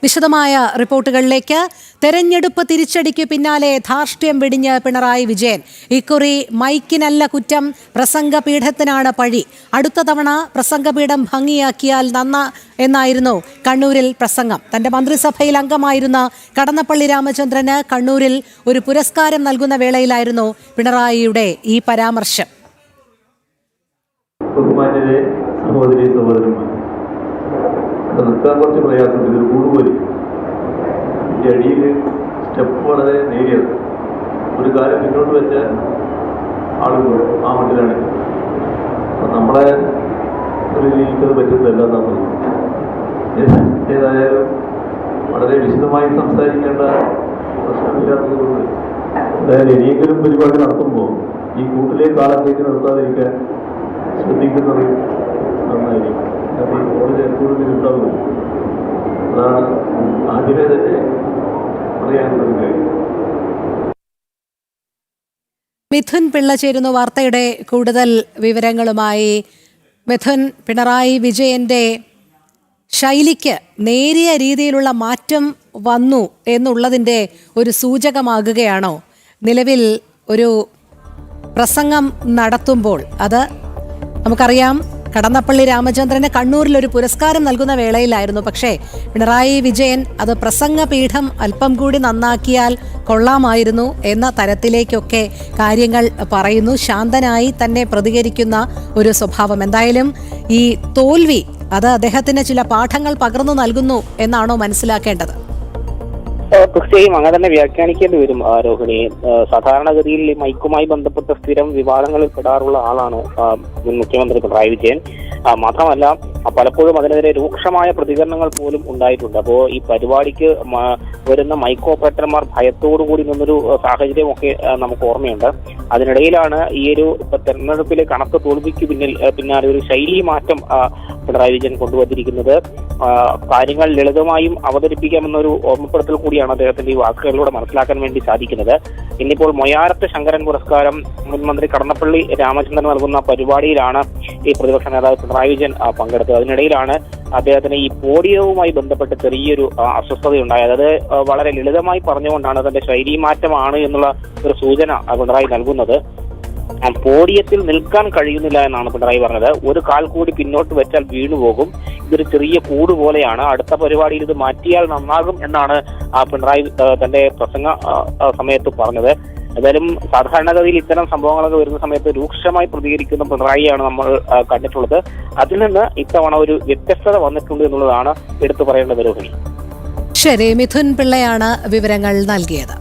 വിശദമായ റിപ്പോർട്ടുകളിലേക്ക്. തെരഞ്ഞെടുപ്പ് തിരിച്ചടിക്ക് പിന്നാലെ ധാർഷ്ട്യം വെടിഞ്ഞ് പിണറായി വിജയൻ. ഇക്കുറി മൈക്കിനല്ല കുറ്റം, പ്രസംഗപീഠത്തിനാണ് പഴി. അടുത്ത തവണ പ്രസംഗപീഠം ഭംഗിയാക്കിയാൽ നന്ന എന്നായിരുന്നു കണ്ണൂരിൽ പ്രസംഗം. തന്റെ മന്ത്രിസഭയിൽ അംഗമായിരുന്ന കടന്നപ്പള്ളി രാമചന്ദ്രന് കണ്ണൂരിൽ ഒരു പുരസ്കാരം നൽകുന്ന വേളയിലായിരുന്നു പിണറായിയുടെ ഈ പരാമർശം. ബഹുമാന്യരെ, സഹോദരി സഹോദരന്മാർ, നിർത്താൻ കുറച്ച് പ്രയാസം. ഇതൊരു കൂടുപോലെ ഈ അടിയിൽ സ്റ്റെപ്പ് വളരെ നേരിയത്. ഒരു കാര്യം മുന്നോട്ട് വെച്ച ആളുകൾ ആ മട്ടിലാണ്. അപ്പം നമ്മളെ ഒരു രീതിക്കത് പറ്റുന്നതല്ല നമ്മൾ. ഏതായാലും വളരെ വിശദമായി സംസാരിക്കേണ്ട പ്രശ്നമില്ലാത്തത് കൊണ്ട് എന്തായാലും ഇനിയെങ്കിലും പരിപാടി നടത്തുമ്പോൾ ഈ കൂട്ടിലെ കാലത്തേക്ക് നിർത്താതിരിക്കാൻ ശ്രദ്ധിക്കുന്നത് നന്നായിരിക്കും. കൂടുതൽ ഉണ്ടാവുന്നു. അതാണ് ആദ്യമേ തന്നെ പറയാനുള്ളത് കാര്യം. മിഥുൻ പിള്ള ചേരുന്നു വാർത്തയുടെ കൂടുതൽ വിവരങ്ങളുമായി. മിഥുൻ, പിണറായി വിജയന്റെ ശൈലിക്ക് നേരിയ രീതിയിലുള്ള മാറ്റം വന്നു എന്നുള്ളതിൻ്റെ ഒരു സൂചകമാകുകയാണോ? നിലവിൽ ഒരു പ്രസംഗം നടത്തുമ്പോൾ അത് നമുക്കറിയാം, കടന്നപ്പള്ളി രാമചന്ദ്രന് കണ്ണൂരിൽ ഒരു പുരസ്കാരം നൽകുന്ന വേളയിലായിരുന്നു. പക്ഷേ പിണറായി വിജയൻ അത് പ്രസംഗപീഠം അല്പം കൂടി നന്നാക്കിയാൽ കൊള്ളാമായിരുന്നു എന്ന തരത്തിലേക്കൊക്കെ കാര്യങ്ങൾ പറയുന്നു. ശാന്തനായി തന്നെ പ്രതികരിക്കുന്ന ഒരു സ്വഭാവം. എന്തായാലും ഈ തോൽവി അത് അദ്ദേഹത്തിന് ചില പാഠങ്ങൾ പകർന്നു നൽകുന്നു എന്നാണോ മനസ്സിലാക്കേണ്ടത്? തീർച്ചയായും അങ്ങനെ തന്നെ വ്യാഖ്യാനിക്കേണ്ടി വരും രോഹിണി. സാധാരണഗതിയിൽ മൈക്കുമായി ബന്ധപ്പെട്ട സ്ഥിരം വിവാദങ്ങളിൽ പെടാറുള്ള ആളാണ് മുൻ മുഖ്യമന്ത്രി പിണറായി വിജയൻ. മാത്രമല്ല പലപ്പോഴും അതിനെതിരെ രൂക്ഷമായ പ്രതികരണങ്ങൾ പോലും ഉണ്ടായിട്ടുണ്ട്. അപ്പോൾ ഈ പരിപാടിക്ക് വരുന്ന മൈക്ക് ഓപ്പറേറ്റർമാർ ഭയത്തോടുകൂടി നിന്നൊരു സാഹചര്യമൊക്കെ നമുക്ക് ഓർമ്മയുണ്ട്. അതിനിടയിലാണ് ഈ ഒരു തെരഞ്ഞെടുപ്പിലെ കണക്ക് തോൽവിക്ക് പിന്നാലെ ഒരു ശൈലി മാറ്റം പിണറായി വിജയൻ കൊണ്ടുവന്നിരിക്കുന്നത്. കാര്യങ്ങൾ ലളിതമായും അവതരിപ്പിക്കാമെന്നൊരു ഓർമ്മപ്പെടുത്തൽ കൂടിയാണ് അദ്ദേഹത്തിന്റെ ഈ വാക്കുകളിലൂടെ മനസ്സിലാക്കാൻ വേണ്ടി സാധിക്കുന്നത്. ഇന്നിപ്പോൾ മൊയാരത്ത് ശങ്കരൻ പുരസ്കാരം മുൻമന്ത്രി കടന്നപ്പള്ളി രാമചന്ദ്രൻ നൽകുന്ന പരിപാടിയിലാണ് ഈ പ്രതിപക്ഷ നേതാവ് പിണറായി വിജയൻ പങ്കെടുത്തത്. അതിനിടയിലാണ് അദ്ദേഹത്തിന് ഈ പോഡിയവുമായി ബന്ധപ്പെട്ട് ചെറിയൊരു അസ്വസ്ഥതയുണ്ടായത്. അത് വളരെ ലളിതമായി പറഞ്ഞുകൊണ്ടാണ് തന്റെ ശൈലി മാറ്റമാണ് എന്നുള്ള ഒരു സൂചന പിണറായി നൽകുന്നത്. പോഡിയത്തിൽ നിൽക്കാൻ കഴിയുന്നില്ല എന്നാണ് പിണറായി പറഞ്ഞത്. ഒരു കാൽ കൂടി പിന്നോട്ട് വെച്ചാൽ വീണുപോകും. ഇതൊരു ചെറിയ കൂട് പോലെയാണ്. അടുത്ത പരിപാടിയിൽ ഇത് മാറ്റിയാൽ നന്നാകും എന്നാണ് പിണറായി തന്റെ പ്രസംഗ സമയത്ത് പറഞ്ഞത്. ഏതായാലും സാധാരണഗതിയിൽ ഇത്തരം സംഭവങ്ങളൊക്കെ വരുന്ന സമയത്ത് രൂക്ഷമായി പ്രതികരിക്കുന്ന പിണറായിയാണ് നമ്മൾ കണ്ടിട്ടുള്ളത്. അതിൽ നിന്ന് ഇത്തവണ ഒരു വ്യത്യസ്തത വന്നിട്ടുണ്ട് എന്നുള്ളതാണ് എടുത്തു പറയേണ്ടത് രോഹിണി. ശരി, മിഥുൻ പിള്ളയാണ് വിവരങ്ങൾ നൽകിയത്.